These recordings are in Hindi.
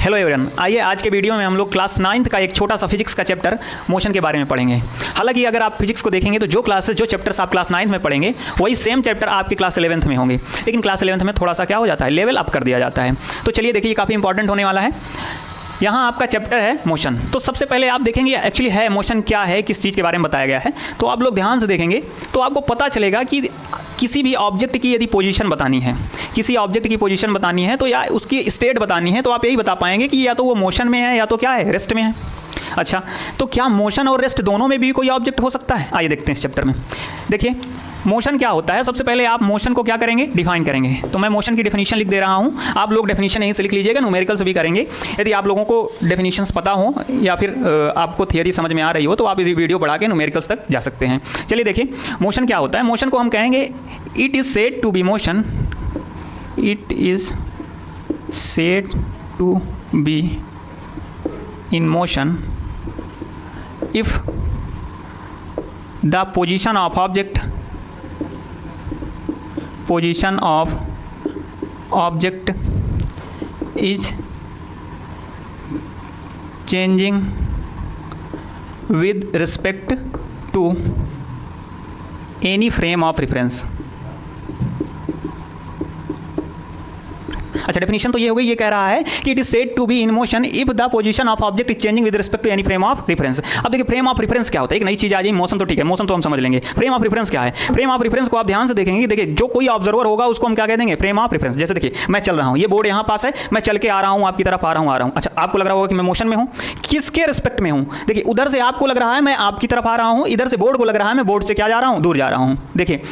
हेलो एवरीवन, आइए आज के वीडियो में हम लोग क्लास 9th का एक छोटा सा फिजिक्स का चैप्टर मोशन के बारे में पढ़ेंगे। हालांकि अगर आप फिजिक्स को देखेंगे तो जो चैप्टर्स आप क्लास 9th में पढ़ेंगे वही सेम चैप्टर आपकी क्लास 11th में होंगे, लेकिन क्लास 11th में थोड़ा सा क्या हो जाता है, लेवल अप कर दिया जाता है। तो चलिए देखिए, ये काफ़ी इंपॉर्टेंट होने वाला है। यहाँ आपका चैप्टर है मोशन। तो सबसे पहले आप देखेंगे एक्चुअली है मोशन क्या है, किस चीज़ के बारे में बताया गया है। तो आप लोग ध्यान से देखेंगे तो आपको पता चलेगा कि किसी भी ऑब्जेक्ट की यदि पोजीशन बतानी है, किसी ऑब्जेक्ट की पोजीशन बतानी है तो या उसकी स्टेट बतानी है, तो आप यही बता पाएंगे कि या तो वो मोशन में है या तो क्या है, रेस्ट में है। अच्छा, तो क्या मोशन और रेस्ट दोनों में भी कोई ऑब्जेक्ट हो सकता है? आइए देखते हैं इस चैप्टर में। देखिए मोशन क्या होता है। सबसे पहले आप मोशन को क्या करेंगे, डिफाइन करेंगे। तो मैं मोशन की डेफिनेशन लिख दे रहा हूँ, आप लोग डेफिनेशन यहीं से लिख लीजिएगा, न्यूमेरिकल से भी करेंगे। यदि आप लोगों को डेफिनेशंस पता हो या फिर आपको थियरी समझ में आ रही हो तो आप इस वीडियो बढ़ा के न्यूमेरिकल्स तक जा सकते हैं। चलिए देखिए मोशन क्या होता है। मोशन को हम कहेंगे it is said to be motion, it is said to be in motion if the position of object is changing with respect to any frame of reference। अच्छा, डेफिनेशन तो ये हो गई। ये कह रहा है कि it is said to be in motion if the position of object is changing with respect to any frame of reference. अब देखिए फ्रेम ऑफ रेफरेंस क्या होता है, एक नई चीज आ जाए। मोशन तो ठीक है, मोशन तो हम समझ लेंगे। फ्रेम ऑफ रेफरेंस क्या है? फ्रेम ऑफ रेफरेंस को आप ध्यान से देखेंगे, देखिए जो कोई ऑब्जर्वर होगा उसको हम क्या कह देंगे, फ्रेम ऑफ रेफरेंस। जैसे देखिए मैं चल रहा हूँ, ये बोर्ड यहाँ पास है, मैं चल के आ रहा हूँ, आपकी तरफ आ रहा हूँ। अच्छा, आपको लग रहा होगा कि मैं मोशन में हूँ, किसके रिस्पेक्ट में हूँ? देखिए उधर से आपको लग रहा है मैं आपकी तरफ आ रहा हूँ, इधर से बोर्ड को लग रहा है मैं बोर्ड से क्या जा रहा हूँ, दूर जा रहा हूँ। देखिए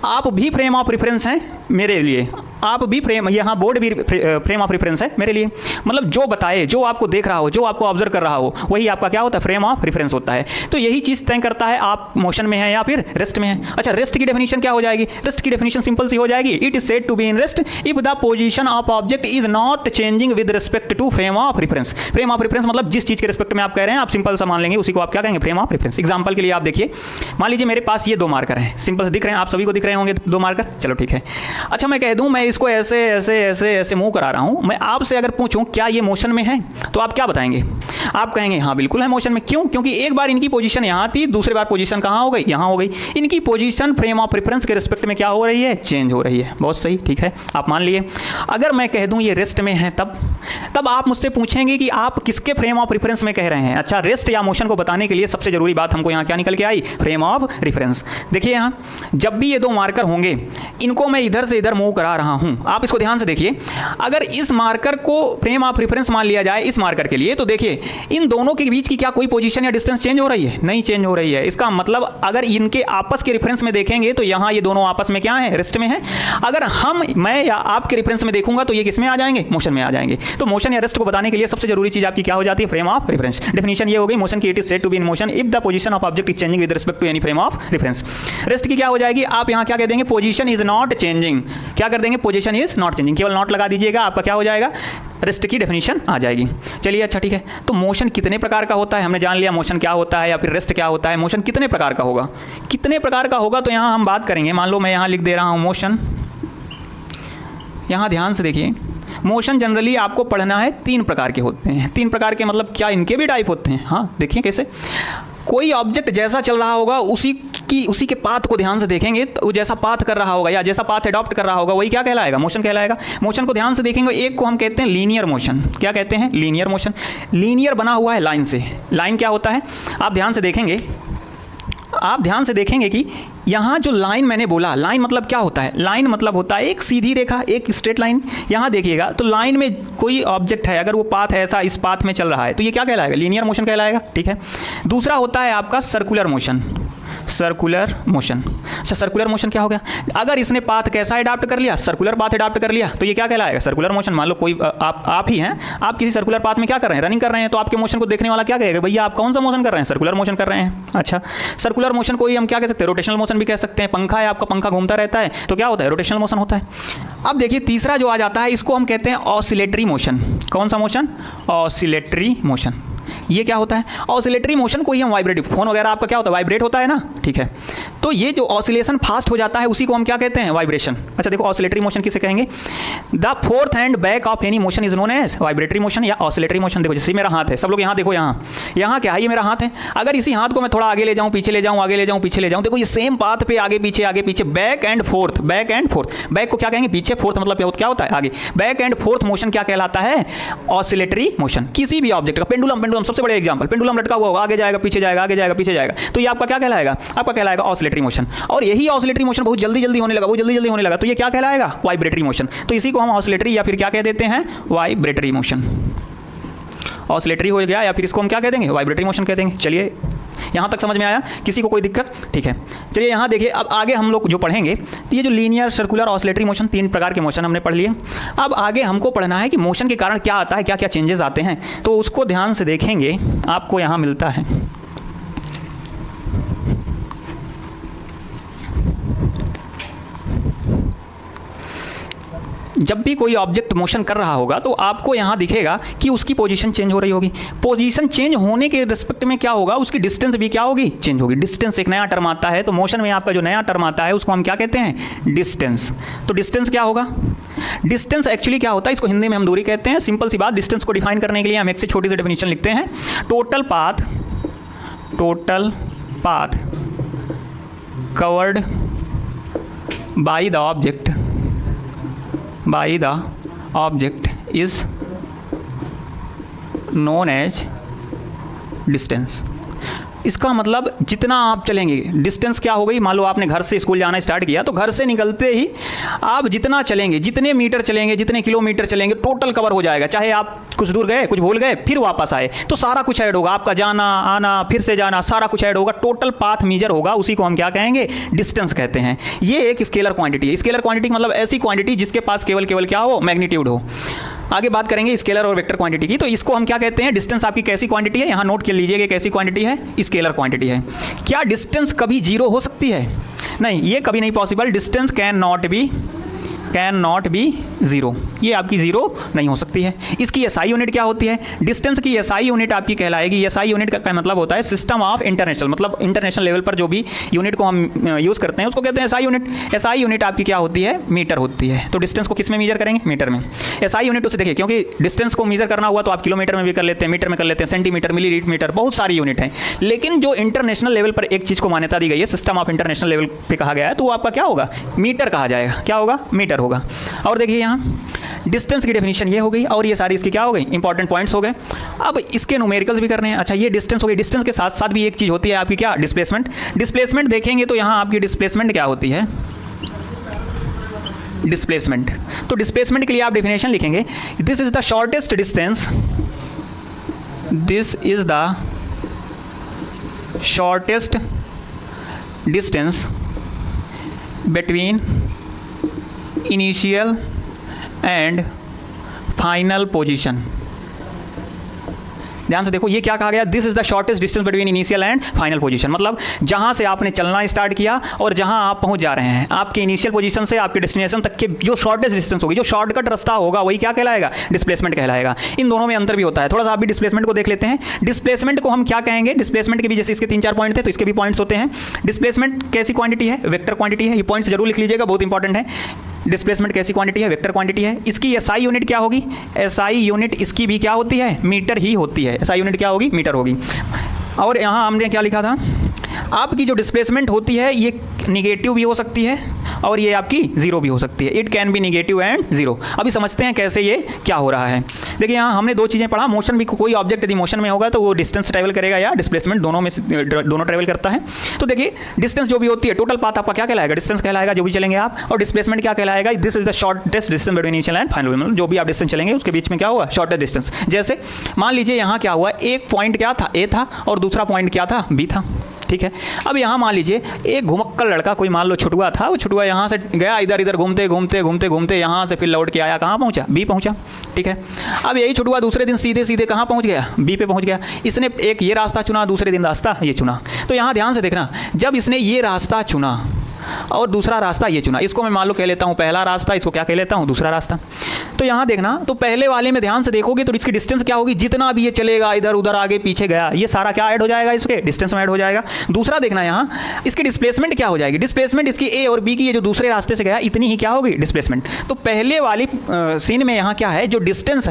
आप भी फ्रेम ऑफ रेफरेंस हैं मेरे लिए, आप भी फ्रेम, यहाँ बोर्ड भी फ्रेम ऑफ रेफरेंस है मेरे लिए। मतलब जो बताए, जो आपको देख रहा हो, जो आपको ऑब्जर्व कर रहा हो, वही आपका क्या होता है, फ्रेम ऑफ रेफरेंस होता है। तो यही चीज़ तय करता है आप मोशन में हैं या फिर रेस्ट में हैं। अच्छा, रेस्ट की डेफिनेशन क्या हो जाएगी? रेस्ट की डेफिनेशन सिंपल सी हो जाएगी, it is said to be in rest if the position of object is not changing with respect to frame of reference. Frame of reference मतलब जिस चीज़ के रिस्पेक्ट में आप कह रहे हैं, आप सिंपल सा मान लेंगे, उसी को आप क्या कहेंगे, फ्रेम ऑफ रेफरेंस। एग्जाम्पल के लिए आप देखिए, मान लीजिए मेरे पास ये दो मार्कर हैं, सिंपल से दिख रहे हैं, आप सभी को दिख रहे होंगे दो मार्कर। चलो ठीक है। अच्छा, मैं कह दूं मैं इसको ऐसे ऐसे ऐसे ऐसे मूव करा रहा हूं। मैं आपसे अगर पूछूं क्या ये मोशन में है, तो आप क्या बताएंगे? आप कहेंगे हाँ बिल्कुल है मोशन में। क्यों? क्योंकि एक बार इनकी पोजीशन यहाँ थी, दूसरी बार पोजीशन कहाँ हो गई, यहाँ हो गई। इनकी पोजीशन फ्रेम ऑफ रेफरेंस के रिस्पेक्ट में क्या हो रही है, चेंज हो रही है। बहुत सही, ठीक है, आप मान लिए। अगर मैं कह दूं ये रेस्ट में है, तब आप मुझसे पूछेंगे कि आप किसके फ्रेम ऑफ रेफरेंस में कह रहे हैं। अच्छा, रेस्ट या मोशन को बताने के लिए सबसे जरूरी बात हमको यहाँ क्या निकल के आई, फ्रेम ऑफ रेफरेंस। देखिए यहाँ जब भी ये दो मार्कर होंगे, इनको मैं इधर से इधर मूव करा रहा हूँ। आप इसको ध्यान से देखिए, अगर इस मार्कर को फ्रेम ऑफ रेफरेंस मान लिया जाए इस मार्कर के लिए, तो देखिए इन दोनों के बीच की क्या कोई पोजीशन या डिस्टेंस चेंज हो रही है? नहीं चेंज हो रही है। इसका मतलब अगर इनके आपस के रेफरेंस में देखेंगे तो यहाँ ये दोनों आपस में क्या है, रेस्ट में है। अगर मैं या आपके रेफरेंस में देखूंगा तो ये किस में आ जाएंगे, मोशन में आ जाएंगे। तो मोशन या रेस्ट को बताने के लिए सबसे जरूरी चीज आपकी क्या हो जाती है, फ्रेम ऑफ रेफरेंस। डेफिनेशन ये हो गई मोशन की, it is said to be in motion if the position of object is changing with respect to any frame of reference. Rest की क्या हो जाएगी, आप यहाँ क्या कह देंगे, पोजीशन इज नॉट चेंजिंग। क्या कर देंगे, पोजीशन इज नॉट चेंजिंग, केवल नॉट लगा दीजिएगा, आपका क्या हो जाएगा, रेस्ट की डेफिनेशन आ जाएगी। चलिए अच्छा ठीक है। तो मोशन कितने प्रकार का होता है, हमने जान लिया मोशन क्या होता है या फिर रेस्ट क्या होता है। मोशन कितने प्रकार का होगा, कितने प्रकार का होगा, तो यहाँ हम बात करेंगे। मान लो मैं यहाँ लिख दे रहा हूँ मोशन। यहाँ ध्यान से देखिए, मोशन जनरली आपको पढ़ना है 3 प्रकार के होते हैं। 3 प्रकार के मतलब क्या, इनके भी टाइप होते हैं। हाँ देखिए कैसे, कोई ऑब्जेक्ट जैसा चल रहा होगा उसी के पाथ को ध्यान से देखेंगे, तो जैसा पाथ कर रहा होगा या जैसा पाथ अडॉप्ट कर रहा होगा वही क्या कहलाएगा, मोशन कहलाएगा। मोशन को ध्यान से देखेंगे, एक को हम कहते हैं लीनियर मोशन। क्या कहते हैं, लीनियर मोशन। लीनियर बना हुआ है लाइन से। लाइन क्या होता है, आप ध्यान से देखेंगे कि यहाँ जो लाइन मैंने बोला, लाइन मतलब क्या होता है, लाइन मतलब होता है एक सीधी रेखा, एक स्ट्रेट लाइन। यहाँ देखिएगा तो लाइन में कोई ऑब्जेक्ट है, अगर वो पाथ ऐसा इस पाथ में चल रहा है तो ये क्या कहलाएगा, लीनियर मोशन कहलाएगा। ठीक है। दूसरा होता है आपका सर्कुलर मोशन। Circular motion. अच्छा, सर्कुलर मोशन क्या हो गया, अगर इसने पाथ कैसा अडॉप्ट कर लिया, सर्कुलर पाथ अडॉप्ट कर लिया, तो ये क्या कहलाएगा, सर्कुलर मोशन। मान लो कोई आप ही हैं, आप किसी सर्कुलर पाथ में क्या कर रहे हैं, रनिंग कर रहे हैं, तो आपके मोशन को देखने वाला क्या कहेगा, भैया आप कौन सा मोशन कर रहे हैं, सर्कुलर मोशन कर रहे हैं। अच्छा, सर्कुलर मोशन को ही हम क्या कह सकते हैं, रोटेशनल मोशन भी कह सकते हैं। पंखा है, आपका पंखा घूमता रहता है तो क्या होता है, रोटेशनल मोशन होता है। अब देखिए तीसरा जो आ जाता है, इसको हम कहते हैं ऑसिलेटरी मोशन। कौन सा मोशन, ऑसिलेटरी मोशन। ये क्या होता है, ऑसिलेटरी मोशन को ही हम वाइब्रेटिव, फोन वगैरह आपका क्या होता है, वाइब्रेट होता है ना, ठीक है। तो ये जो ऑसिलेशन फास्ट हो जाता है उसी को हम क्या कहते हैं, वाइब्रेशन। अच्छा देखो ऑसिलेटरी मोशन किसे कहेंगे, the forth and back of any motion is known as vibratory motion या ऑसिलेटरी मोशन। देखो जैसे मेरा हाथ है, सब लोग यहाँ देखो, यहाँ क्या है, ये मेरा हाथ है। अगर इसी हाथ को मैं थोड़ा आगे ले जाऊँ, पीछे ले जाऊँ, आगे ले जाऊँ, पीछे ले जाऊँ, देखो ये सेम पाथ पे आगे पीछे back and fourth, back and fourth. Back को क्या कहेंगे, पीछे, फोर्थ मतलब क्या होता है, आगे। बैक एंड फोर्थ मोशन क्या कहलाता है, ऑसिलेटरी मोशन। किसी भी ऑब्जेक्ट का, पेंडुलम सबसे बड़े एग्जांपल, पेंडुलम लटका हुआ होगा, आगे जाएगा, पीछे जाएगा, आगे जाएगा, पीछे जाएगा, तो ये आपका क्या कहलाएगा, आपका कहलाएगा ऑसिलेटरी मोशन। और यही ऑसिलेटरी मोशन बहुत जल्दी होने लगा, तो ये क्या कहलाएगा, वाइब्रेटरी मोशन। तो इसी को हम ऑसिलेटरी या फिर क्या कह देते हैं, वाइब्रेटरी मोशन। ऑसिलेटरी हो गया या फिर इसको हम क्या कह देंगे, वाइब्रेटरी मोशन कह देंगे। चलिए यहाँ तक समझ में आया, किसी को कोई दिक्कत, ठीक है। चलिए यहाँ देखिए, अब आगे हम लोग जो पढ़ेंगे, ये जो लीनियर, सर्कुलर, ऑसिलेटरी मोशन, 3 प्रकार के मोशन हमने पढ़ लिए। अब आगे हमको पढ़ना है कि मोशन के कारण क्या आता है, क्या क्या चेंजेस आते हैं, तो उसको ध्यान से देखेंगे, आपको यहाँ मिलता है। जब भी कोई ऑब्जेक्ट मोशन कर रहा होगा तो आपको यहाँ दिखेगा कि उसकी पोजीशन चेंज हो रही होगी। पोजीशन चेंज होने के रिस्पेक्ट में क्या होगा, उसकी डिस्टेंस भी क्या होगी, चेंज होगी। डिस्टेंस एक नया टर्म आता है, तो मोशन में आपका जो नया टर्म आता है उसको हम क्या कहते हैं, डिस्टेंस। तो डिस्टेंस क्या होगा, डिस्टेंस एक्चुअली क्या होता है, इसको हिंदी में हम दूरी कहते हैं। सिंपल सी बात, डिस्टेंस को डिफाइन करने के लिए हम एक से छोटी सी डेफिनेशन लिखते हैं, total path covered by the object is known as distance। इसका मतलब जितना आप चलेंगे, डिस्टेंस क्या हो गई, मान लो आपने घर से स्कूल जाना स्टार्ट किया, तो घर से निकलते ही आप जितना चलेंगे, जितने मीटर चलेंगे, जितने किलोमीटर चलेंगे, टोटल कवर हो जाएगा। चाहे आप कुछ दूर गए, कुछ भूल गए, फिर वापस आए, तो सारा कुछ ऐड होगा, आपका जाना आना, फिर से जाना, सारा कुछ ऐड होगा, टोटल पाथ मीजर होगा, उसी को हम क्या कहेंगे, डिस्टेंस कहते हैं। ये एक स्केलर क्वांटिटी है। स्केलर क्वांटिटी मतलब ऐसी क्वांटिटी जिसके पास केवल क्या हो, मैग्नीट्यूड हो। आगे बात करेंगे स्केलर और वेक्टर क्वांटिटी की, तो इसको हम क्या कहते हैं, डिस्टेंस आपकी कैसी क्वांटिटी है, यहाँ नोट कर लीजिएगा, कैसी क्वांटिटी है, स्केलर क्वांटिटी है। क्या डिस्टेंस कभी जीरो हो सकती है, नहीं, ये कभी नहीं possible. Distance can not be zero, ये आपकी जीरो नहीं हो सकती है। इसकी एसआई यूनिट क्या होती है, डिस्टेंस की एसआई यूनिट आपकी कहलाएगी, एसआई यूनिट का मतलब होता है सिस्टम ऑफ इंटरनेशनल, मतलब इंटरनेशनल लेवल पर जो भी यूनिट को हम यूज़ करते हैं उसको कहते हैं एसआई यूनिट। एसआई यूनिट आपकी क्या होती है, मीटर होती है। तो डिस्टेंस को किस में मीजर करेंगे, मीटर में। एसआई यूनिट उसे देखिए, क्योंकि डिस्टेंस को मीजर करना हुआ तो आप किलोमीटर में भी कर लेते हैं, मीटर में कर लेते हैं, सेंटीमीटर, मिलीमीटर, बहुत सारी यूनिट हैं। लेकिन जो इंटरनेशनल लेवल पर एक चीज़ को मान्यता दी गई है, सिस्टम ऑफ इंटरनेशनल लेवल पर कहा गया है, तो वो आपका क्या होगा, मीटर कहा जाएगा। क्या होगा, मीटर होगा। और देखिए यहाँ डिस्टेंस की डेफिनेशन ये हो गई, और ये सारी इसकी क्या हो गई, इंपॉर्टेंट पॉइंट्स हो गए। अब इसके न्यूमेरिकल्स भी करने हैं। अच्छा, ये डिस्टेंस हो गई, डिस्टेंस के साथ साथ भी एक चीज़ होती है आपकी क्या, डिस्प्लेसमेंट। डिस्प्लेसमेंट देखेंगे तो यहाँ आपकी डिस्प्लेसमेंट क्या होती है, डिस्प्लेसमेंट। तो डिस्प्लेसमेंट के लिए आप डेफिनेशन लिखेंगे, this is the shortest distance, this is the shortest distance between initial and final position. ध्यान से देखो, ये क्या कहा गया, this is the shortest distance between initial and final position. मतलब जहां से आपने चलना स्टार्ट किया और जहां आप पहुंच जा रहे हैं, आपके इनिशियल पोजीशन से आपके डेस्टिनेशन तक के जो शॉर्टेस्ट डिस्टेंस होगी, जो शॉर्टकट रास्ता होगा, वही क्या कहलाएगा, डिस्प्लेसमेंट कहलाएगा। इन दोनों में अंतर भी होता है, थोड़ा सा आप भी डिस्प्लेसमेंट को देख लेते हैं। डिस्प्लेसमेंट को हम क्या कहेंगे, डिस्प्लेसमेंट के भी जैसे इसके 3-4 पॉइंट थे, तो इसके भी पॉइंट्स होते हैं। डिस्प्लेसमेंट कैसी क्वांटिटी है, वेक्टर क्वांटिटी है। ये पॉइंट्स जरूर लिख लीजिएगा, बहुत इंपॉर्टेंट है। डिस्प्लेसमेंट कैसी क्वांटिटी है, वेक्टर क्वांटिटी है। इसकी एसआई यूनिट क्या होगी, एसआई यूनिट इसकी भी क्या होती है, मीटर ही होती है। एसआई यूनिट क्या होगी, मीटर होगी। और यहाँ हमने क्या लिखा था, आपकी जो डिस्प्लेसमेंट होती है ये निगेटिव भी हो सकती है और ये आपकी जीरो भी हो सकती है। It can be negative and zero. अभी समझते हैं कैसे ये क्या हो रहा है। देखिए यहाँ हमने 2 चीज़ें पढ़ा, मोशन भी, कोई ऑब्जेक्ट यदि मोशन में होगा तो वो डिस्टेंस ट्रैवल करेगा या डिस्प्लेसमेंट, दोनों ट्रैवल करता है। तो देखिए डिस्टेंस जो भी होती है, टोटल पाथ आपका क्या कहलाएगा, डिस्टेंस कहलाएगा, जो भी चलेंगे आप। और डिस्प्लेसमेंट क्या कहलाएगा, this is the shortest distance between initial and final. मतलब जो भी आप डिस्टेंस चलेंगे उसके बीच में क्या होगा, शॉर्टेस्ट डिस्टेंस। जैसे मान लीजिए यहाँ क्या हुआ, एक पॉइंट क्या था, ए था, और दूसरा पॉइंट क्या था, बी था। ठीक है, अब यहाँ मान लीजिए एक घुमक्कड़ लड़का, कोई मान लो छुटुआ था, वो छुटुआ यहाँ से गया, इधर इधर घूमते घूमते घूमते घूमते यहाँ से फिर लौट के आया, कहाँ पहुँचा, बी पहुँचा। ठीक है, अब यही छुटुआ दूसरे दिन सीधे सीधे कहाँ पहुँच गया, बी पे पहुँच गया। इसने एक ये रास्ता चुना, दूसरे दिन रास्ता ये चुना। तो यहाँ ध्यान से देखना, जब इसने ये रास्ता चुना और दूसरा रास्ता ये चुना, इसको मैं मान लो कह लेता हूँ पहला रास्ता, इसको क्या कह लेता हूँ, दूसरा रास्ता। तो यहाँ देखना, तो पहले वाले में ध्यान से देखोगे तो इसकी डिस्टेंस क्या होगी, जितना भी ये चलेगा इधर उधर आगे पीछे गया, ये सारा क्या ऐड हो जाएगा, इसके डिस्टेंस में ऐड हो जाएगा। दूसरा देखना यहाँ इसकी डिस्प्लेसमेंट क्या हो जाएगी, डिस्प्लेसमेंट इसकी ए और बी की ये जो दूसरे रास्ते से गया इतनी ही क्या होगी डिस्प्लेसमेंट। तो पहले वाली सीन में यहाँ क्या है, जो डिस्टेंस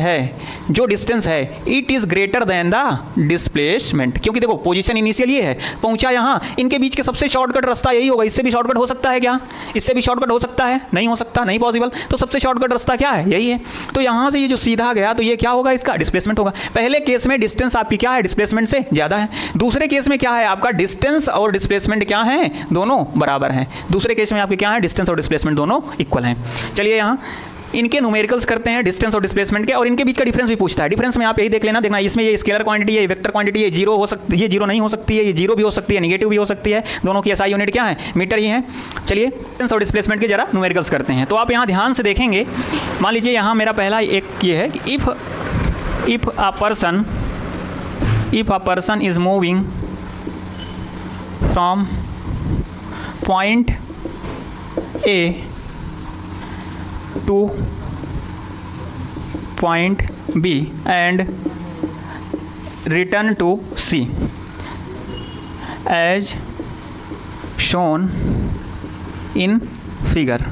है it is greater than the displacement, क्योंकि देखो पोजीशन इनिशियल ये है, पहुंचा यहाँ, इनके बीच के सबसे शॉर्टकट रास्ता यही होगा। इससे भी शॉर्टकट हो सकता है क्या, इससे भी शॉर्टकट हो सकता है, नहीं हो सकता, नहीं पॉसिबल। तो सबसे शॉर्टकट रास्ता क्या है, यही है। तो यहाँ से ये जो सीधा गया तो ये क्या होगा, इसका डिस्प्लेसमेंट होगा। पहले केस में डिस्टेंस आपकी क्या है, डिस्प्लेसमेंट से ज़्यादा है। दूसरे केस में क्या है, आपका डिस्टेंस और डिस्प्लेसमेंट क्या है, दोनों बराबर हैं। दूसरे केस में आपके क्या है, डिस्टेंस और डिस्प्लेसमेंट दोनों इक्वल हैं। चलिए यहाँ इनके न्यूमेरिकल्स करते हैं, डिस्टेंस और डिस्प्लेसमेंट के, और इनके बीच का डिफरेंस भी पूछता है। डिफरेंस में आप यही देख लेना, देखना इसमें ये स्केलर क्वांटिटी है, ये वेक्टर क्वांटिटी है, जीरो हो सकती है, ये जीरो नहीं हो सकती है, ये जीरो भी हो सकती है, नेगेटिव भी हो सकती है। दोनों की एसआई यूनिट क्या है, मीटर ही है। चलिए डिस्टेंस और डिस्प्लेसमेंट के जरा न्यूमेरिकल्स करते हैं। तो आप यहाँ ध्यान से देखेंगे, मान लीजिए यहाँ मेरा पहला एक ये है कि if a person is moving from point A to point B and return to C as shown in figure.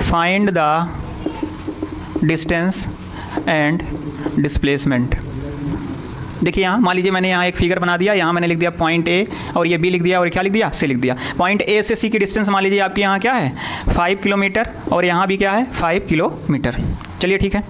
Find the distance and displacement. देखिए यहाँ मान लीजिए मैंने यहाँ एक फिगर बना दिया, यहाँ मैंने लिख दिया पॉइंट ए और ये बी लिख दिया और क्या लिख दिया, सी लिख दिया। पॉइंट ए से सी की डिस्टेंस मान लीजिए आपकी यहाँ क्या है 5 किलोमीटर और यहाँ भी क्या है 5 किलोमीटर। चलिए ठीक है,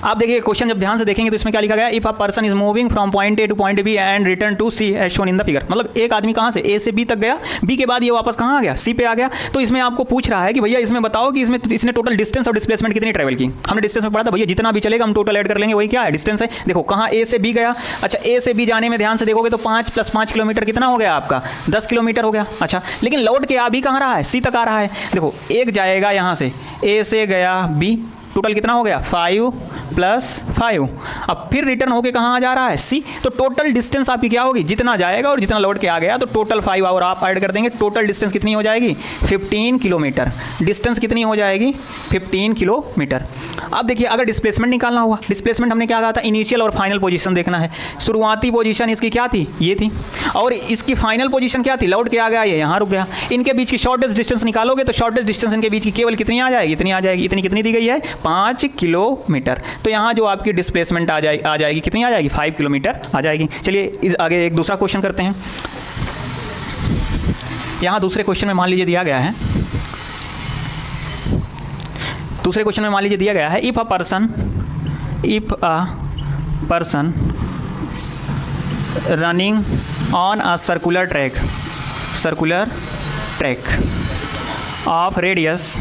आप देखिए क्वेश्चन जब ध्यान से देखेंगे तो इसमें क्या लिखा गया, if a person is moving from point A to point B and return to C as shown in the figure. मतलब एक आदमी कहाँ से ए से बी तक गया, बी के बाद ये वापस कहाँ आ गया, सी पे आ गया। तो इसमें आपको पूछ रहा है कि भैया इसमें बताओ कि इसने टोटल डिस्टेंस और डिस्प्लेसमेंट कितनी ट्रैवल की। हमने डिस्टेंस में पढ़ा था भैया जितना भी चलेगा हम टोटल ऐड कर लेंगे, वही क्या है डिस्टेंस है। देखो कहाँ ए से बी गया, अच्छा ए से बी जाने में ध्यान से देखोगे तो 5 + 5 किलोमीटर कितना हो गया आपका 10 किलोमीटर हो गया। अच्छा लेकिन लौट के आ बी कहाँ रहा है, सी तक आ रहा है। देखो एक जाएगा यहाँ से ए से गया बी, टोटल कितना हो गया 5 + 5, अब फिर रिटर्न होके कहाँ आ जा रहा है सी। तो टोटल डिस्टेंस आपकी क्या होगी, जितना जाएगा और जितना लौट के आ गया तो टोटल 5 और आप ऐड कर देंगे, टोटल डिस्टेंस कितनी हो जाएगी 15 किलोमीटर। डिस्टेंस कितनी हो जाएगी 15 किलोमीटर। अब देखिए अगर डिस्प्लेसमेंट निकालना हुआ, डिस्प्लेसमेंट हमने क्या कहा था, इनिशियल और फाइनल पोजीशन देखना है। शुरुआती पोजीशन इसकी क्या थी, ये थी, और इसकी फाइनल पोजीशन क्या थी, लौट के आ गया ये यहाँ रुक गया। इनके बीच की शॉर्टेस्ट डिस्टेंस निकालोगे तो शॉर्टेस्ट डिस्टेंस इनके बीच की केवल कितनी आ जाएगी, इतनी आ जाएगी। इतनी कितनी दी गई है 5 किलोमीटर। तो यहाँ जो आपकी डिस्प्लेसमेंट आ जाएगी कितनी आ जाएगी 5 किलोमीटर आ जाएगी। चलिए इस आगे एक दूसरा क्वेश्चन करते हैं। यहाँ दूसरे क्वेश्चन में मान लीजिए दिया गया है, दूसरे क्वेश्चन में मान लीजिए दिया गया है if a person running on a circular track of radius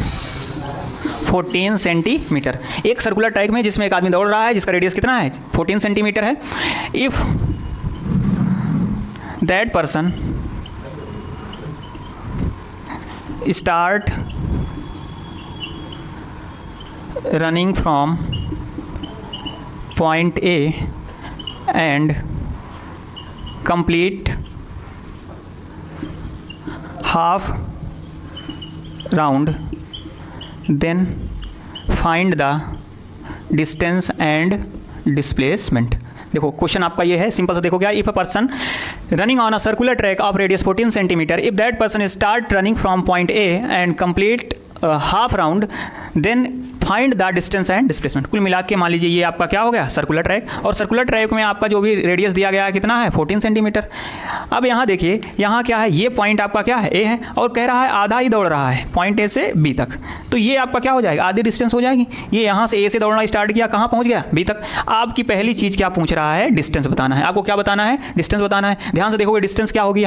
14 centimetre. एक सर्कुलर ट्रैक में जिसमें एक आदमी दौड़ रहा है जिसका रेडियस कितना है 14 सेंटीमीटर है। If that person start running from point A and complete half round, then find the distance and displacement। देखो क्वेश्चन आपका ये है, सिंपल सा देखो क्या, if a person running on a circular track of radius 14 centimetre, if that person start running from point A and complete half round, then find the distance and displacement. कुल मिला के मान लीजिए ये आपका क्या हो गया सर्कुलर ट्रैक, और सर्कुलर ट्रैक में आपका जो भी रेडियस दिया गया है कितना है 14 सेंटीमीटर। अब यहाँ देखिए यहाँ क्या है, ये पॉइंट आपका क्या है ए है और कह रहा है आधा ही दौड़ रहा है पॉइंट ए से बी तक, तो ये आपका क्या हो जाएगा आधी डिस्टेंस हो जाएगी। ये यहाँ से ए से दौड़ना स्टार्ट किया, कहाँ पहुँच गया बी तक। आपकी पहली चीज़ क्या पूछ रहा है, डिस्टेंस बताना है। आपको क्या बताना है, डिस्टेंस बताना है। ध्यान से देखोगे डिस्टेंस क्या होगी,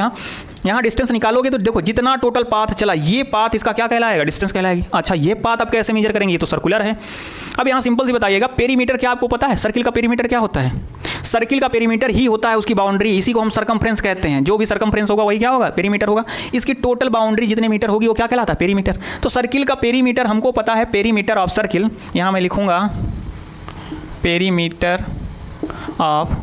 यहाँ डिस्टेंस निकालोगे तो देखो जितना टोटल पाथ चला ये पाथ इसका क्या कहलाएगा, डिस्टेंस कहलाएगी। अच्छा ये पाथ आप कैसे मेजर करेंगे, ये तो सर्कुलर है। अब यहाँ सिंपल सी बताइएगा, पेरीमीटर क्या आपको पता है, सर्किल का पेरीमीटर क्या होता है, सर्किल का पेरीमीटर ही होता है उसकी बाउंड्री, इसी को हम सरकमफ्रेंस कहते हैं। जो भी सरकमफ्रेंस होगा वही क्या होगा, पेरीमीटर होगा। इसकी टोटल बाउंड्री जितने मीटर होगी वो क्या कहलाता है, पेरीमीटर। तो सर्किल का पेरीमीटर हमको पता है, पेरीमीटर ऑफ सर्किल, यहाँ मैं लिखूंगा perimeter of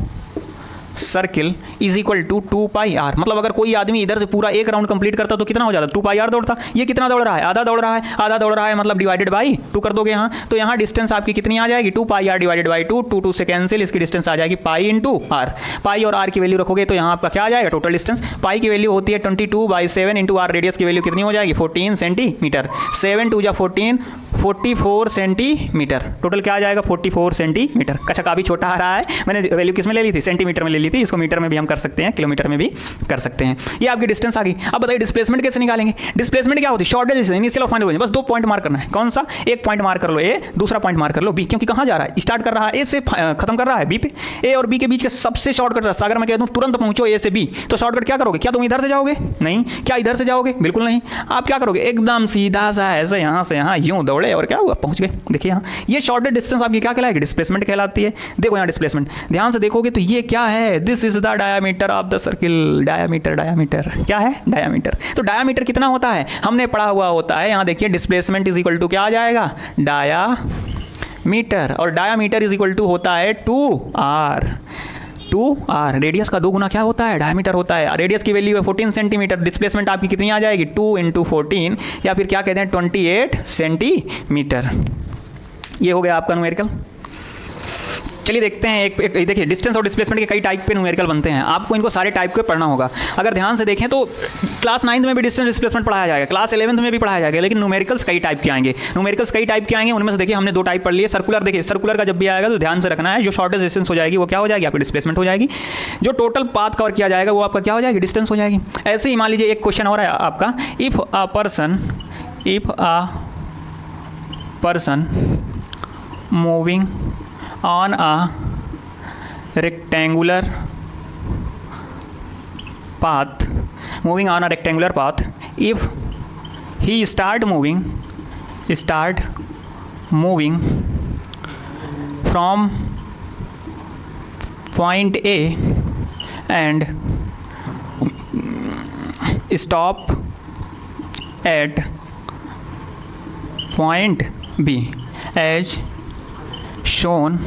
circle is equal to 2 pi R. मतलब अगर कोई आदमी इधर से पूरा एक राउंड कंप्लीट करता तो कितना हो जाता, 2 पाई आर दौड़ता। ये कितना दौड़ रहा है, आधा दौड़ रहा है, आधा दौड़ रहा है मतलब डिवाइडेड बाई 2 कर दोगे यहाँ, तो यहाँ डिस्टेंस आपकी कितनी आ जाएगी, 2 पाई आर डिवाइडेड बाई 2, 2 2 से कैंसिल, इसकी डिस्टेंस आ जाएगी पाई इंटू आर। पाई और आर की वैल्यू रखोगे तो यहाँ आपका क्या आ जाएगा, टोटल डिस्टेंस। पाई की वैल्यू होती है 22/7 इंटू आर, रेडियस की वैल्यू कितनी हो जाएगी, 14 सेंटीमीटर। 7 2 14, 44 सेंटीमीटर। टोटल क्या आ जाएगा, 44 सेंटीमीटर। अच्छा काफ़ी छोटा आ रहा है, मैंने वैल्यू किस में ले ली थी, सेंटीमीटर में ले ली थी। इसको मीटर में भी हम कर सकते हैं, किलोमीटर में भी कर सकते हैं। ये आपकी डिस्टेंस आ गई। अब बताइए डिस्प्लेसमेंट कैसे निकालेंगे। डिस्प्लेसमेंट क्या होती है, शॉर्टेज डिस्टेंस, इनिशियल और फाइनल पोजीशन। बस 2 पॉइंट मार्क करना है। कौन सा, एक पॉइंट मार्क कर लो ए, दूसरा पॉइंट मार्क कर लो बी, क्योंकि कहाँ जा रहा है, स्टार्ट कर रहा है ए से, खत्म कर रहा है बी पे। ए और बी के बीच का सबसे शॉर्टकट रास्ता, अगर मैं कह दूं तुरंत पहुंचो ए से बी, तो शॉर्टकट क्या करोगे, क्या तुम इधर से जाओगे, नहीं। क्या इधर से जाओगे, बिल्कुल नहीं। आप क्या करोगे, एकदम सीधा सा ऐसे यहाँ से यहाँ यूं दौड़े और क्या हुआ, पहुंच गए। देखिए यहाँ ये शॉर्टेज डिस्टेंस आपकी क्या कहलाएगी, डिस्प्लेसमेंट कहलाती है। देखो यहाँ डिस्प्लेसमेंट ध्यान से देखोगे तो ये क्या है, this is the diameter of the circle. Diameter, diameter क्या है, डायामीटर। तो डायामीटर कितना होता है, हमने पढ़ा हुआ होता है। यहाँ देखिए डिस्प्लेसमेंट इज इक्वल टू क्या आ जाएगा, डायामीटर, और डायामीटर इज इक्वल टू होता है 2r। 2r रेडियस का 2 गुना क्या होता है, डायमीटर होता है। रेडियस की वैल्यू है 14 सेंटीमीटर। डिस्प्लेसमेंट आपकी कितनी आ जाएगी, 2 × 14, या फिर क्या कहते हैं 28 सेंटीमीटर। ये हो गया आपका न्यूमेरिकल। चलिए देखते हैं एक देखिए डिस्टेंस और डिस्प्लेसमेंट के कई टाइप पे न्यूमेरिकल बनते हैं। आपको इनको सारे टाइप के पढ़ना होगा। अगर ध्यान से देखें तो क्लास 9th में भी डिस्टेंस डिस्प्लेसमेंट पढ़ाया जाएगा, क्लास 11th में भी पढ़ाया जाएगा, लेकिन न्यूमेरिकल्स कई टाइप के आएंगे। न्यूमेरिकल्स कई टाइप के आएंगे, उनमें से देखिए हमने 2 टाइप पढ़ लिए। सर्कुलर, देखिए सर्कुलर का जब भी आएगा तो ध्यान से रखना है, जो शॉर्टेज डिस्टेंस हो जाएगी वो क्या हो जाएगी, आपकी डिस्प्लेसमेंट हो जाएगी। जो टोटल पाथ कवर किया जाएगा वो आपका क्या हो जाएगी, डिस्टेंस हो जाएगी। ऐसे ही मान लीजिए एक क्वेश्चन और है आपका, if a person moving on a rectangular path, if he start moving from point A and stop at point B as shown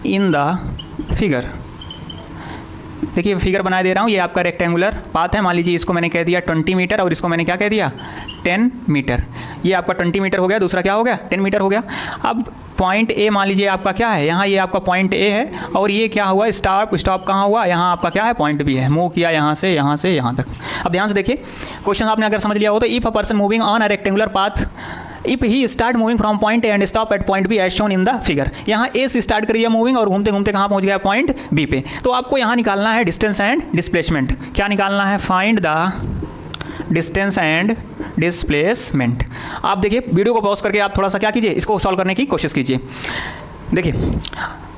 in the figure. देखिए फिगर बना दे रहा हूँ, ये आपका रेक्टेंगुलर पाथ है। मान लीजिए इसको मैंने कह दिया 20 मीटर और इसको मैंने क्या कह दिया 10 मीटर। ये आपका 20 मीटर हो गया, दूसरा क्या हो गया 10 मीटर हो गया। अब पॉइंट ए मान लीजिए आपका क्या है, यहाँ ये आपका पॉइंट ए है, और ये क्या हुआ, स्टॉप कहाँ हुआ, यहाँ आपका क्या है, पॉइंट बी है। मूव किया यहाँ से यहाँ तक। अब ध्यान से देखिए क्वेश्चन आपने अगर समझ लिया हो तो, if a person moving on a rectangular path, if he start moving from point A and stop at point B as shown in the figure. यहाँ ए से स्टार्ट करिए मूविंग और घूमते घूमते कहाँ पहुँच गया, पॉइंट बी पे। तो आपको यहाँ निकालना है डिस्टेंस एंड डिस्प्लेसमेंट। क्या निकालना है, find the distance and displacement. आप देखिए वीडियो को पॉज करके आप थोड़ा सा क्या कीजिए, इसको सॉल्व करने की कोशिश कीजिए। देखिए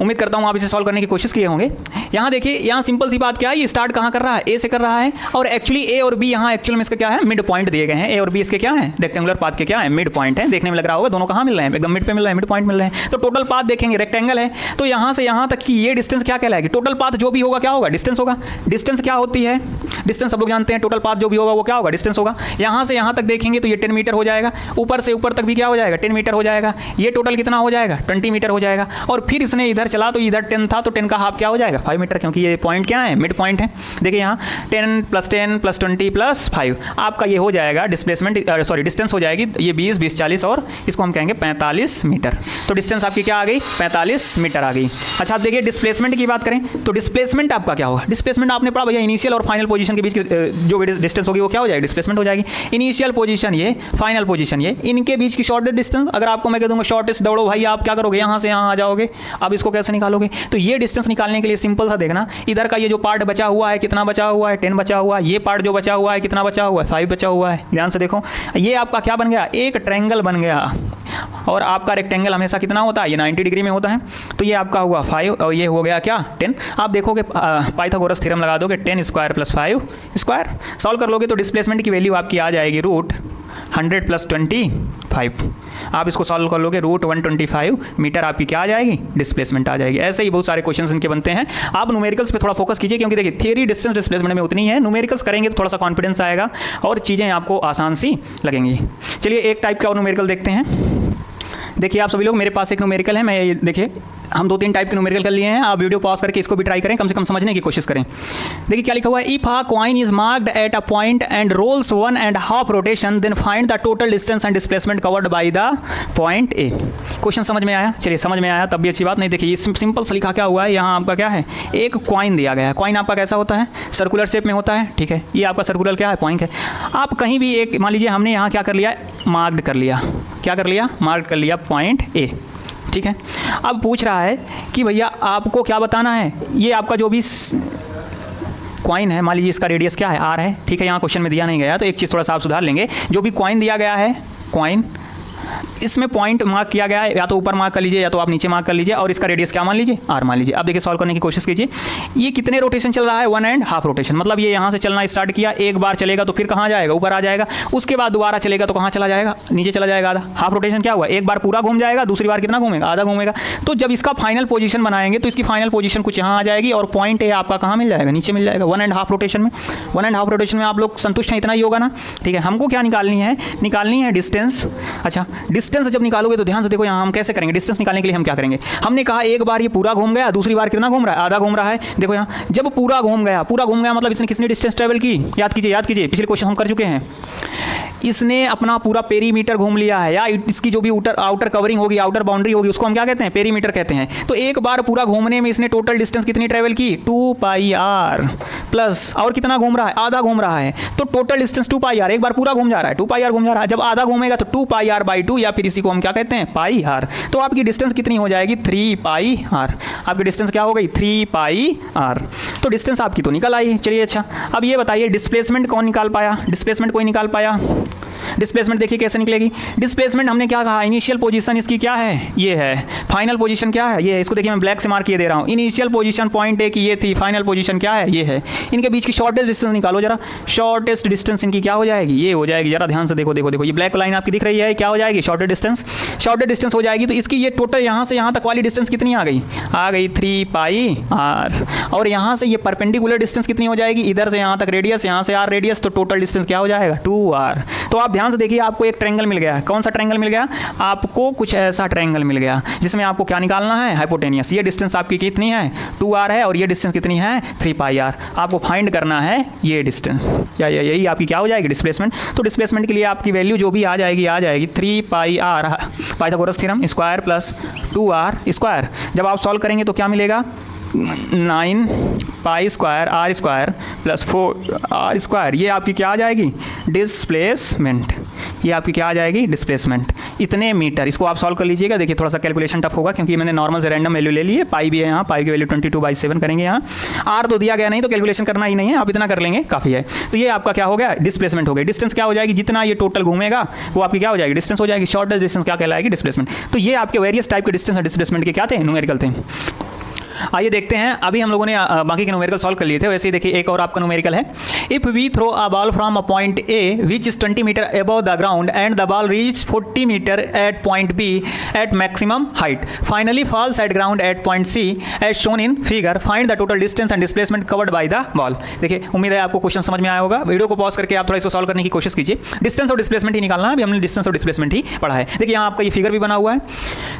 उम्मीद करता हूँ आप इसे सॉल्व करने की कोशिश किए होंगे। यहाँ देखिए, यहाँ सिंपल सी बात क्या है, ये स्टार्ट कहाँ कर रहा है, ए से कर रहा है, और एक्चुअली ए और बी यहाँ एक्चुअल में इसका क्या है, मिड पॉइंट दिए गए हैं। ए और बी इसके क्या है, रेक्टेंगुलर पाथ के क्या है, मिड पॉइंट है। देखने में लग रहा होगा दोनों कहाँ मिल रहे हैं, एकदम मिड पे मिल रहे हैं, मिड पॉइंट मिल रहे हैं। तो टोटल पाथ देखेंगे, रेक्टेंगल है तो यहाँ से यहाँ तक की ये डिस्टेंस क्या कहलाएगी, टोटल पाथ जो भी होगा क्या होगा, डिस्टेंस होगा। डिस्टेंस क्या होती है, डिस्टेंस सब लोग जानते हैं, टोटल पाथ जो भी होगा वो क्या होगा, डिस्टेंस होगा। यहाँ से यहाँ तक देखेंगे तो ये 10 मीटर हो जाएगा, ऊपर से ऊपर तक भी क्या हो जाएगा, 10 मीटर हो जाएगा। ये टोटल कितना हो जाएगा, 20 मीटर हो जाएगा। और फिर इसने इधर चला तो इधर 10 था, तो 10 का हाफ क्या हो जाएगा, 5 मीटर, क्योंकि ये पॉइंट क्या है, मिड पॉइंट है। देखिए यहाँ 10 + 10 + 20 + 5 आपका ये हो जाएगा डिस्प्लेसमेंट, सॉरी डिस्टेंस हो जाएगी ये 20 20 40 और इसको हम कहेंगे 45 मीटर। तो डिस्टेंस आपकी क्या आ गई, 45 मीटर आ गई। अच्छा आप देखिए डिस्प्लेसमेंट की बात करें तो डिस्प्लेसमेंट आपका क्या होगा, डिस्प्लेसमेंट आपने पढ़ा भैया इनिशियल और फाइनल पोजीशन के बीच की जो डिस्टेंस होगी वो क्या हो जाएगी, डिस्प्लेसमेंट हो जाएगी। इनिशियल पोजीशन ये, फाइनल पोजीशन ये, इनके बीच की शॉर्टेस्ट डिस्टेंस। अगर आपको मैं कह दूंगा शॉर्टेस्ट दौड़ो भाई, आप क्या करोगे, यहाँ से यहाँ आ जाओगे। अब इसको कैसे निकालोगे, तो ये डिस्टेंस निकालने के लिए सिंपल सा देखना, इधर का ये जो पार्ट बचा हुआ है कितना बचा हुआ है, 10 बचा हुआ है। ये पार्ट जो बचा हुआ है कितना बचा हुआ है, 5 बचा हुआ है। ध्यान से देखो ये आपका क्या बन गया, एक ट्रायंगल बन गया। और आपका रेक्टेंगल हमेशा कितना होता है, ये 90 डिग्री में होता है। तो ये आपका हुआ 5 और ये हो गया क्या 10। आप देखोगे पाइथागोरस थ्योरम लगा दोगे, 10² + 5²। सॉल्व कर लोगे तो डिस्प्लेसमेंट की वैल्यू आपकी आ जाएगी √100 + 25। आप इसको सॉल्व कर लोगे √125 मीटर आपकी क्या आ जाएगी, डिस्प्लेसमेंट आ जाएगी। ऐसे ही बहुत सारे क्वेश्चंस इनके बनते हैं। आप न्यूमेरिकल्स पे थोड़ा फोकस कीजिए, क्योंकि देखिए थियरी डिस्टेंस डिस्प्लेसमेंट में उतनी है, न्यूमेरिकल्स करेंगे तो थोड़ा सा कॉन्फिडेंस आएगा और चीज़ें आपको आसान सी लगेंगी। चलिए एक टाइप का और न्यूमेरिकल देखते हैं। देखिए आप सभी लोग, मेरे पास एक न्यूमेरिकल है, मैं देखिए हम 2-3 टाइप के न्यूमेरिकल कर लिए हैं। आप वीडियो पॉज करके इसको भी ट्राई करें, कम से कम समझने की कोशिश करें। देखिए क्या लिखा हुआ है, if a coin is marked at a point and rolls 1.5 rotation then find the total distance and displacement covered by the point A. Question समझ में आया? चलिए समझ में आया तब भी अच्छी बात। नहीं देखिए ये सिंपल सा लिखा क्या हुआ है, यहाँ आपका क्या है, एक कॉइन दिया गया है। कॉइन आपका कैसा होता है, सर्कुलर शेप में होता है, ठीक है। ये आपका सर्कुलर क्या है, पॉइंट है। आप कहीं भी एक, मान लीजिए हमने यहाँ क्या कर लिया, मार्क्ड कर लिया, क्या कर लिया, मार्क्ड कर लिया पॉइंट ए, ठीक है। अब पूछ रहा है कि भैया आपको क्या बताना है, ये आपका जो भी कॉइन है, मान लीजिए इसका रेडियस क्या है, आर है, ठीक है। यहाँ क्वेश्चन में दिया नहीं गया तो एक चीज़ थोड़ा सा आप सुधार लेंगे। जो भी कॉइन दिया गया है, कॉइन, इसमें पॉइंट मार्क किया गया है, या तो ऊपर मार्क कर लीजिए या तो आप नीचे मार्क कर लीजिए, और इसका रेडियस क्या मान लीजिए, आर मान लीजिए। अब देखिए सॉल्व करने की कोशिश कीजिए। ये कितने रोटेशन चल रहा है, 1.5 रोटेशन, मतलब ये यहाँ से चलना स्टार्ट किया, एक बार चलेगा तो फिर कहाँ जाएगा, ऊपर आ जाएगा। उसके बाद दोबारा चलेगा तो कहाँ चला जाएगा, नीचे चला जाएगा आधा। हाफ रोटेशन क्या हुआ, एक बार पूरा घूम जाएगा, दूसरी बार कितना घूमेगा, आधा घूमेगा। तो जब इसका फाइनल पोजीशन बनाएंगे तो इसकी फाइनल पोजीशन कुछ यहाँ आ जाएगी और पॉइंट ए आपका कहाँ मिल जाएगा, नीचे मिल जाएगा। 1.5 रोटेशन में, 1.5 रोटेशन में आप लोग संतुष्ट हैं, इतना ही होगा ना, ठीक है। हमको क्या निकालनी है, निकालनी है डिस्टेंस। अच्छा, डिस्टेंस जब निकालोगे तो ध्यान से देखो, यहाँ हम कैसे करेंगे डिस्टेंस निकालने के लिए। हम क्या करेंगे, हमने कहा एक बार ये पूरा घूम गया, दूसरी बार कितना घूम रहा है, आधा घूम रहा है। देखो यहाँ जब पूरा घूम गया, पूरा घूम गया मतलब इसने कितनी डिस्टेंस ट्रेवल की, याद कीजिए, याद कीजिए, पिछले क्वेश्चन हम कर चुके हैं। इसने अपना पूरा पेरीमीटर घूम लिया है, या इसकी जो भी आउटर कवरिंग होगी, आउटर बाउंड्री होगी, उसको हम क्या कहते हैं, पेरीमीटर कहते हैं। तो एक बार पूरा घूमने में इसने टोटल डिस्टेंस कितनी ट्रेवल की, 2πr प्लस, और कितना घूम रहा है, आधा घूम रहा है। तो टोटल डिस्टेंस 2πr, एक बार पूरा घूम जा रहा है, 2πr घूम जा रहा है। जब आधा घूमेगा तो 2πr/2, या फिर इसी को हम क्या कहते हैं, πr। तो आपकी डिस्टेंस कितनी हो जाएगी, 3πr। आपकी डिस्टेंस क्या हो गई, 3πr। तो डिस्टेंस आपकी तो निकल आई। चलिए अच्छा, अब ये बताइए डिस्प्लेसमेंट कौन निकाल पाया, डिस्प्लेसमेंट कोई निकाल पाया। डिस्प्लेसमेंट देखिए कैसे निकलेगी। डिस्प्लेसमेंट हमने क्या कहा, इनिशियल पोजीशन इसकी क्या है, ये है। फाइनल पोजीशन क्या है, ये है। इसको देखिए मैं ब्लैक से मार्क किए दे रहा हूँ। इनिशियल पोजीशन पॉइंट ए की ये थी, फाइनल पोजीशन क्या है, ये है। इनके बीच की शॉर्टेस्ट डिस्टेंस निकालो जरा। शॉर्टेस्ट डिस्टेंस इनकी क्या हो जाएगी, ये हो जाएगी। जरा ध्यान से देखो, देखो देखो, ये ब्लैक लाइन आपकी दिख रही है, क्या हो जाएगी, शॉर्टेस्ट डिस्टेंस। शॉर्टेस्ट डिस्टेंस हो जाएगी तो इसकी ये टोटल यहाँ से यहाँ तक वाली डिस्टेंस कितनी आ गई, आ गई 3πr। और यहाँ से ये परपेंडिकुलर डिस्टेंस कितनी हो जाएगी, इधर से यहाँ तक रेडियस, यहाँ से r रेडियस, तो टोटल डिस्टेंस क्या हो जाएगा, 2r। तो आप ध्यान से देखिए, आपको एक ट्रायंगल मिल गया। कौन सा ट्रायंगल मिल गया, आपको कुछ ऐसा ट्रायंगल मिल गया जिसमें आपको क्या निकालना है, हाइपोटेनियस। ये डिस्टेंस आपकी कितनी है, 2r है, और ये डिस्टेंस कितनी है, 3πr। आपको फाइंड करना है ये डिस्टेंस, या यही आपकी क्या हो जाएगी, डिस्प्लेसमेंट। तो डिस्प्लेसमेंट के लिए आपकी वैल्यू जो भी आ जाएगी 3πr, Pythagoras theorem square plus 2r square. जब आप सॉल्व करेंगे तो क्या मिलेगा, 9π² r² प्लस 4r स्क्वायर। ये आपकी क्या आ जाएगी, डिस्प्लेसमेंट। ये आपकी क्या आ जाएगी, डिस्प्लेसमेंट, इतने मीटर। इसको आप सॉल्व कर लीजिएगा। देखिए थोड़ा सा कैलकुलेशन टफ होगा क्योंकि मैंने नॉर्मल से रैंडम वैल्यू ले ली है। पाई भी है यहाँ, पाई की वैल्यू 22/7 करेंगे। यहाँ आर तो दिया गया नहीं, तो कैलकुलेशन करना ही नहीं है, आप इतना कर लेंगे काफ़ी है। तो ये आपका क्या हो गया, डिस्प्लेसमेंट हो गई। डिस्टेंस क्या हो जाएगी, जितना ये टोटल घूमेगा वो आपकी क्या हो जाएगी, डिस्टेंस हो जाएगी। शॉर्टेस्ट डिस्टेंस क्या कहलाएगी, डिस्प्लेसमेंट। तो ये आपके वेरियस टाइप के डिस्टेंस और डिस्प्लेसमेंट के क्या थे, न्यूमेरिकल थे। आइए देखते हैं। अभी हम लोगों ने बाकी के न्यूमेरिकल सॉल्व कर लिए थे, वैसे ही देखिए एक और आपका न्यूमेरिकल है। If we throw a ball from a point A which is 20 metre above the ground and the ball reach 40 metre at point B at maximum height, finally falls at ground at point C as shown in figure, find the total distance and displacement covered by the ball. देखिए उम्मीद है आपको क्वेश्चन समझ में आया होगा। वीडियो को पॉज करके आप थोड़ा इसको सॉल्व करने की कोशिश कीजिए। डिस्टेंस और डिस्प्लेसमेंट ही निकालना है, अभी हमने डिस्टेंस और डिस्प्लेसमेंट ही पढ़ा है। देखिए यहाँ आपका ये फिगर भी बना हुआ है।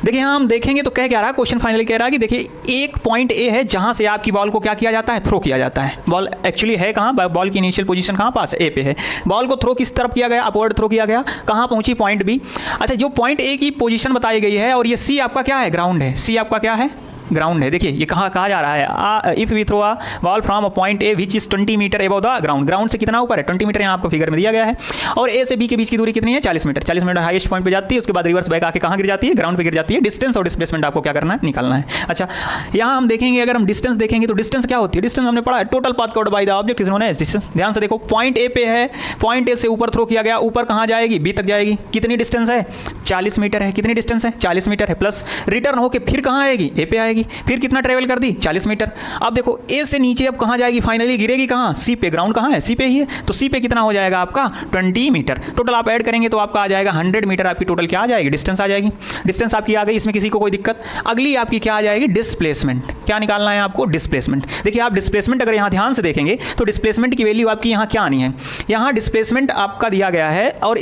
देखिए यहाँ हम देखेंगे तो कह क्या रहा है, क्वेश्चन फाइनली कह रहा है कि देखिए एक पॉइंट ए है जहाँ से आपकी बॉल को क्या किया जाता है, थ्रो किया जाता है। बॉल एक्चुअली है कहाँ, बॉल की इनिशियल पोजीशन कहाँ पास है, ए पे है। बॉल को थ्रो किस तरफ किया गया, अपवर्ड थ्रो किया गया, कहाँ पहुंची, पॉइंट बी। अच्छा, जो पॉइंट ए की पोजीशन बताई गई है और ये सी आपका क्या है, ग्राउंड है। सी आपका क्या है, ग्राउंड है। देखिए ये कहाँ कहा जा रहा है, if we throw a ball from a point A which is 20 metre above the ground. Ground से कितना ऊपर है, 20 मीटर यहाँ आपको फिगर में दिया गया है। और ए से बी के बीच की दूरी कितनी है, 40 मीटर। 40 मीटर हाईएस्ट पॉइंट पे जाती है, उसके बाद रिवर्स बैक आके कहाँ गिर जाती है, ग्राउंड पे गिर जाती है। डिस्टेंस और डिस्प्लेसमेंट आपको क्या करना है, निकालना है। अच्छा, यहाँ हम देखेंगे, अगर हम डिस्टेंस देखेंगे तो डिस्टेंस क्या होती है, डिस्टेंस हमने पढ़ा है, total path covered by the object is known as distance. ध्यान से देखो, पॉइंट ए पे है, पॉइंट ए से ऊपर थ्रो किया गया, ऊपर कहाँ जाएगी, बी तक जाएगी। कितनी डिस्टेंस है, 40 मीटर है। कितनी डिस्टेंस है, 40 मीटर है। प्लस रिटर्न होकर फिर कहाँ आएगी, ए पे आएगी। फिर कितना ट्रेवल कर दी, 40 मीटर। अब देखो ए से नीचे अब कहाँ जाएगी, फाइनली गिरेगी कहाँ, सी पे। ग्राउंड कहाँ है, सी पे ही है। तो सी पे कितना हो जाएगा आपका, 20 मीटर। टोटल आप ऐड करेंगे तो आपका आ जाएगा 100 मीटर। आपकी टोटल क्या आ जाएगी, डिस्टेंस आ जाएगी। डिस्टेंस आपकी आ गई, इसमें किसी को कोई दिक्कत। अगली आपकी क्या आ जाएगी, डिस्प्लेसमेंट। क्या निकालना है आपको, डिस्प्लेसमेंट। देखिए आप डिस्प्लेसमेंट अगर यहाँ ध्यान से देखेंगे तो डिस्प्लेसमेंट की वैल्यू आपकी यहाँ क्या आनी है, यहाँ डिस्प्लेसमेंट आपका दिया गया है और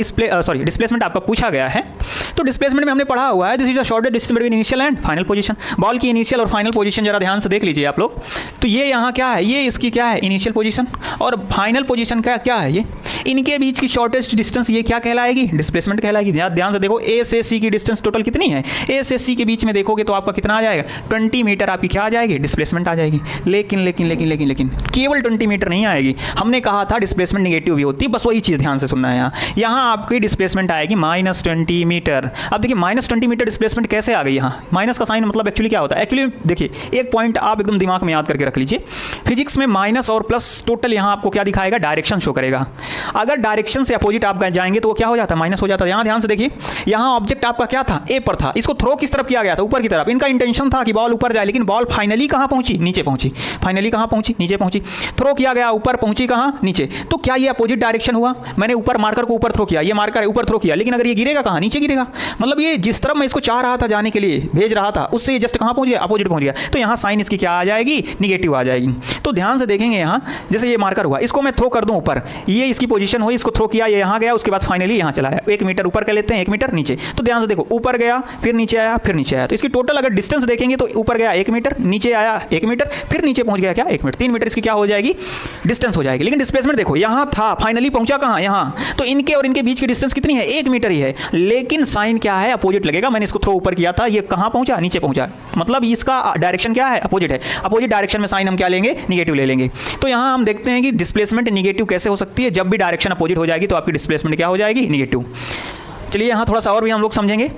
डिस्प्लेसमेंट आपका पूछा गया है। तो डिस्प्लेसमेंट में हमने पढ़ा हुआ है this is the shortest distance between initial and final position. Ball की इनिशियल और फाइनल पोजीशन जरा ध्यान से देख लीजिए आप लोग। तो ये यहाँ क्या है, ये इसकी क्या है इनिशियल पोजीशन, और फाइनल पोजीशन का क्या है ये, इनके बीच की शॉर्टेस्ट डिस्टेंस ये क्या कहलाएगी, डिस्प्लेसमेंट कहलाएगी। ध्यान से देखो ए से सी की डिस्टेंस टोटल कितनी है, ए से सी के बीच में देखोगे तो आपका कितना आ जाएगा 20 मीटर आपकी क्या आ जाएगी, डिस्प्लेसमेंट आ जाएगी। लेकिन केवल 20 मीटर नहीं आएगी, हमने कहा था डिस्प्लेसमेंट नेगेटिव भी होती है, बस वही चीज़ ध्यान से सुनना है। यहाँ आपकी डिस्प्लेसमेंट आएगी -20 मीटर। अब देखिए -20 मीटर डिस्प्लेसमेंट कैसे आ गई, यहाँ माइनस का साइन मतलब एक्चुअली क्या होता है, एक्चुअली देखिए एक पॉइंट आप एकदम दिमाग में याद करके रख लीजिए, फिजिक्स में माइनस और प्लस टोटल यहाँ आपको क्या दिखाएगा, डायरेक्शन शो करेगा। अगर डायरेक्शन से अपोजिट आप जाएंगे तो वो क्या हो जाता है, माइनस हो जाता है। यहाँ ध्यान से देखिए, यहाँ ऑब्जेक्ट आपका क्या था, ए पर था, इसको थ्रो किस तरफ किया गया था, ऊपर की तरफ। इनका इंटेंशन था कि बॉल ऊपर जाए, लेकिन बॉल फाइनली कहाँ पहुंची, नीचे पहुंची। फाइनली कहाँ पहुंची, नीचे पहुंची। थ्रो किया गया, ऊपर पहुंची कहाँ, नीचे। तो क्या ये अपोजिट डायरेक्शन हुआ, मैंने ऊपर मार्कर को ऊपर थ्रो किया, ये मार्कर है ऊपर थ्रो किया, लेकिन अगर ये गिरेगा कहाँ, नीचे गिरेगा। मतलब ये जिस तरफ मैं इसको चाह रहा था जाने के लिए, भेज रहा था, उससे ये जस्ट कहाँ पहुंच गया, अपोजिट पहुंच गया। तो यहाँ साइन इसकी क्या आ जाएगी, निगेटिव आ जाएगी। तो ध्यान से देखेंगे यहाँ, जैसे ये मार्कर हुआ, इसको मैं थ्रो कर दूं ऊपर, ये इसकी पोजीशन हुई, इसको थ्रो किया, ये यहाँ गया, उसके बाद फाइनली यहाँ चला आया। 1 मीटर ऊपर कर लेते हैं, 1 मीटर नीचे। तो ध्यान से देखो, ऊपर गया, फिर नीचे आया, फिर नीचे आया। तो इसकी टोटल अगर डिस्टेंस देखेंगे तो ऊपर गया 1 मीटर, नीचे आया 1 मीटर, फिर नीचे पहुंच गया क्या, 1 मीटर। 3 मीटर इसकी क्या हो जाएगी, डिस्टेंस हो जाएगी। लेकिन डिस्प्लेसमेंट देखो, यहाँ था, फाइनली पहुंचा कहाँ, यहाँ। तो इनके और इनके बीच की डिस्टेंस कितनी है, 1 मीटर ही है, लेकिन साइन क्या है, अपोजिट लगेगा। मैंने इसको थ्रो ऊपर किया था, ये कहाँ पहुंचा, नीचे पहुंचा। मतलब इसका डायरेक्शन क्या है, अपोजिट है। अपोजिट डायरेक्शन में साइन हम क्या लेंगे, निगेटिव ले लेंगे। तो यहाँ हम देखते हैं कि डिस्प्लेसमेंट निगेटिव कैसे हो सकती है, जब भी डायरेक्शन अपोजिट हो जाएगी तो आपकी डिस्प्लेसमेंट क्या हो जाएगी, निगेटिव। चलिए यहाँ थोड़ा सा और भी हम लोग समझेंगे।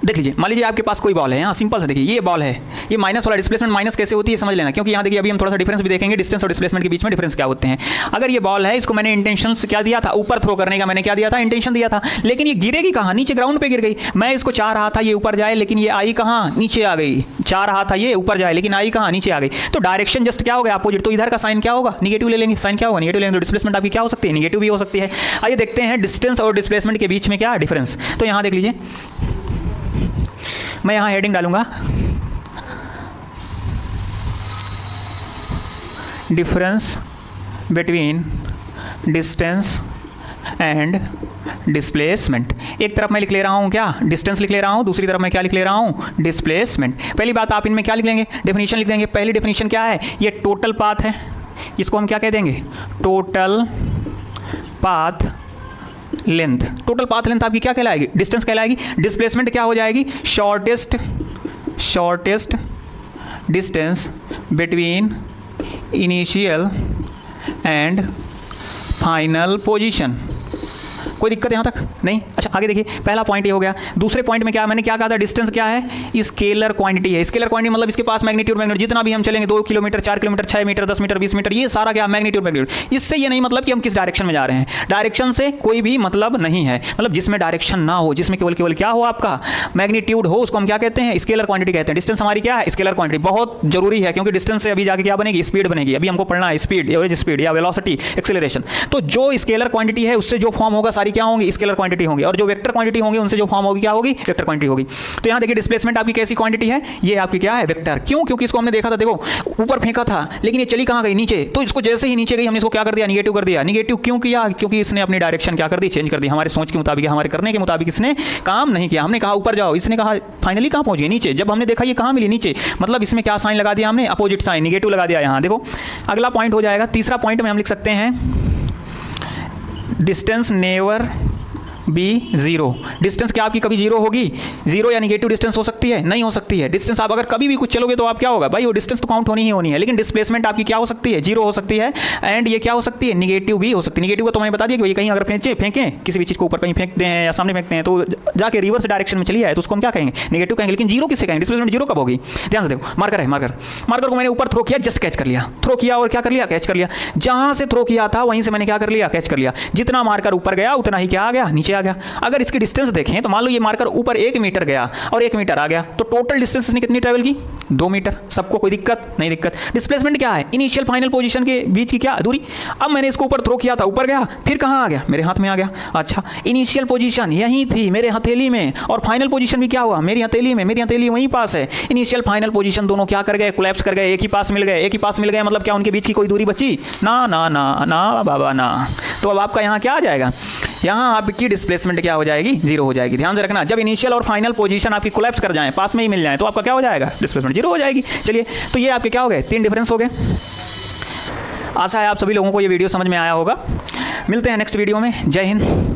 देख लीजिए, मान लीजिए आपके पास कोई बॉल है, यहाँ सिंपल से देखिए, ये बॉल है, ये माइनस वाला डिस्प्लेसमेंट माइनस कैसे होती है समझ लेना, क्योंकि यहाँ देखिए अभी हम थोड़ा सा डिफरेंस भी देखेंगे, डिस्टेंस और डिस्प्लेसमेंट के बीच में डिफरेंस क्या होते हैं। अगर ये बॉल है, इसको मैंने इंटेंशन से क्या दिया था, ऊपर थ्रो करने का मैंने क्या दिया था, इंटेंशन दिया था, लेकिन ये गिरेगी कहाँ, नीचे ग्राउंड पे गिर गई। मैं इसको चाह रहा था ये ऊपर जाए, लेकिन ये आई कहाँ, नीचे आ गई। चाह रहा था ये ऊपर जाए, लेकिन आई कहाँ, नीचे आ गई। तो डायरेक्शन जस्ट क्या हो गया, अपोजिट। तो इधर का साइन क्या होगा, निगेटिव ले लेंगे। साइन क्या होगा, निगेटिव लेंगे। तो डिस्प्लेसमेंट आपकी क्या हो सकती है, निगेटिव भी हो सकती है। आइए देखते हैं डिस्टेंस और डिस्प्लेसमेंट के बीच में क्या डिफरेंस। तो यहाँ देख लीजिए, मैं यहाँ हेडिंग डालूंगा, difference between distance and displacement. एक तरफ मैं लिख ले रहा हूँ क्या, डिस्टेंस लिख ले रहा हूँ, दूसरी तरफ मैं क्या लिख ले रहा हूँ, डिस्प्लेसमेंट। पहली बात आप इनमें क्या लिख लेंगे, डेफिनेशन लिख देंगे। पहली डेफिनेशन क्या है, ये टोटल पाथ है, इसको हम क्या कह देंगे, total path length. Total path length आपकी क्या कहलाएगी, डिस्टेंस कहलाएगी। डिस्प्लेसमेंट क्या हो जाएगी, shortest distance between initial and final position. कोई दिक्कत यहाँ तक नहीं। अच्छा आगे देखिए, पहला पॉइंट ये हो गया। दूसरे पॉइंट में क्या, मैंने क्या कहा था, डिस्टेंस क्या है, स्केलर क्वांटिटी है। स्केलर क्वांटिटी मतलब इसके पास मैग्नीट्यूड जितना भी हम चलेंगे, 2 kilometre, 4 kilometre, 6 metre, 10 metre, 20 metre, ये सारा क्या मैग्नीट्यूड। इससे ये नहीं मतलब कि हम किस डायरेक्शन में जा रहे हैं, डायरेक्शन से कोई भी मतलब नहीं है। मतलब जिसमें डायरेक्शन ना हो, जिसमें केवल क्या हो, आपका मैग्नीट्यूड हो, उसको हम क्या कहते हैं, स्केलर क्वांटिटी कहते हैं। डिस्टेंस हमारी क्या है, स्केलर क्वांटिटी। बहुत जरूरी है, क्योंकि डिस्टेंस से अभी जाके क्या बनेगी, स्पीड बनेगी। अभी हमको पढ़ना है स्पीड, एवरेज स्पीड या वेलोसिटी, एक्सेलरेशन। तो जो स्केलर क्वांटिटी है उससे जो फॉर्म होगा सारी क्या होंगी, स्केलर क्वांटिटी होंगी। और जो वेक्टर क्वांटिटी होंगी उनसे जो फॉर्म होगी क्या होगी, वेक्टर क्वांटिटी होगी। तो यहाँ देखिए डिस्प्लेसमेंट आपकी कैसी क्वांटिटी है, ये आपकी क्या है, वेक्टर। क्यों, क्योंकि इसको हमने देखा था, देखो ऊपर फेंका था, लेकिन ये चली कहाँ गई, नीचे। तो इसको जैसे ही नीचे गई, हमने इसको क्या कर दिया, निगेटिव कर दिया। निगेटिव क्यों किया, क्योंकि इसने अपनी डायरेक्शन क्या कर दी, चेंज कर दी। हमारे सोच के मुताबिक, हमारे करने के मुताबिक इसने काम नहीं किया। हमने कहा ऊपर जाओ, इसने कहा फाइनली कहाँ पहुंच गई, नीचे। जब हमने देखा ये कहाँ मिली, नीचे। मतलब इसमें क्या साइन लगा दिया हमने, अपोजिट साइन, निगेटिव लगा दिया यहाँ। देखो अगला पॉइंट हो जाएगा, तीसरा पॉइंट में हम लिख सकते हैं, distance never be zero. Distance क्या आपकी कभी जीरो होगी, जीरो या निगेटिव डिस्टेंस हो सकती है, नहीं हो सकती है। डिस्टेंस आप अगर कभी भी कुछ चलोगे तो आप क्या होगा भाई, वो डिस्टेंस तो काउंट होनी ही होनी है। लेकिन डिस्प्लेसमेंट आपकी क्या हो सकती है, जीरो हो सकती है। एंड ये क्या हो सकती है, निगेटिव भी हो सकती है। निगेटिव का तो मैंने बता दिया कि भाई कहीं अगर फेंकें किसी भी चीज़ को ऊपर कहीं फेंकते हैं या सामने फेंकते हैं, तो जाके रिवर्स डायरेक्शन में चली जाए तो उसको हम क्या कहेंगे, निगेटिव कहेंगे। लेकिन जीरो किससे कहेंगे, डिस्प्लेसमेंट जीरो कब होगी। ध्यान से देखो, मार्कर है, मार्कर को मैंने ऊपर थ्रो किया, जस्ट कैच कर लिया। थ्रो किया और क्या कर लिया, कैच कर लिया। जहां से थ्रो किया था वहीं से मैंने क्या कर लिया, कैच कर लिया। जितना मार्कर ऊपर गया उतना ही क्या आ गया, नीचे आ गया। अगर इसकी डिस्टेंस देखें तो मान लो ये मार्कर ऊपर 1 मीटर गया और 1 मीटर आ गया, तो टोटल डिस्टेंस इसने कितनी ट्रैवल की? 2 मीटर। सबको कोई दिक्कत नहीं? दिक्कत। डिस्प्लेसमेंट क्या है? इनिशियल फाइनल पोजीशन के बीच की क्या दूरी। अब मैंने इसको ऊपर थ्रो किया था, ऊपर गया, फिर कहाँ आ गया? मेरे हाथ में आ गया। अच्छा, इनिशियल पोजीशन यहीं थी मेरे हथेली में, और फाइनल पोजीशन भी क्या हुआ? मेरी हथेली में। मेरी हथेली वहीं पास है। इनिशियल फाइनल पोजीशन दोनों क्या कर गए? कोलैप्स कर गए, एक ही पास मिल गए। एक ही पास मिल गए मतलब क्या उनके बीच की कोई दूरी बची? ना ना ना ना बाबा ना। तो अब आपका यहाँ क्या आ जाएगा? यहाँ आपकी डिस्प्लेसमेंट क्या हो जाएगी? 0 हो जाएगी। ध्यान से रखना, जब इनिशियल और फाइनल पोजीशन आपकी कोलैप्स कर जाएं, पास में ही मिल जाए, तो आपका क्या हो जाएगा? डिस्प्लेसमेंट 0 हो जाएगी। चलिए, तो ये आपके क्या हो गए? 3 डिफरेंस हो गए। आशा है आप सभी लोगों को ये वीडियो समझ में आया होगा। मिलते हैं नेक्स्ट वीडियो में। जय हिंद।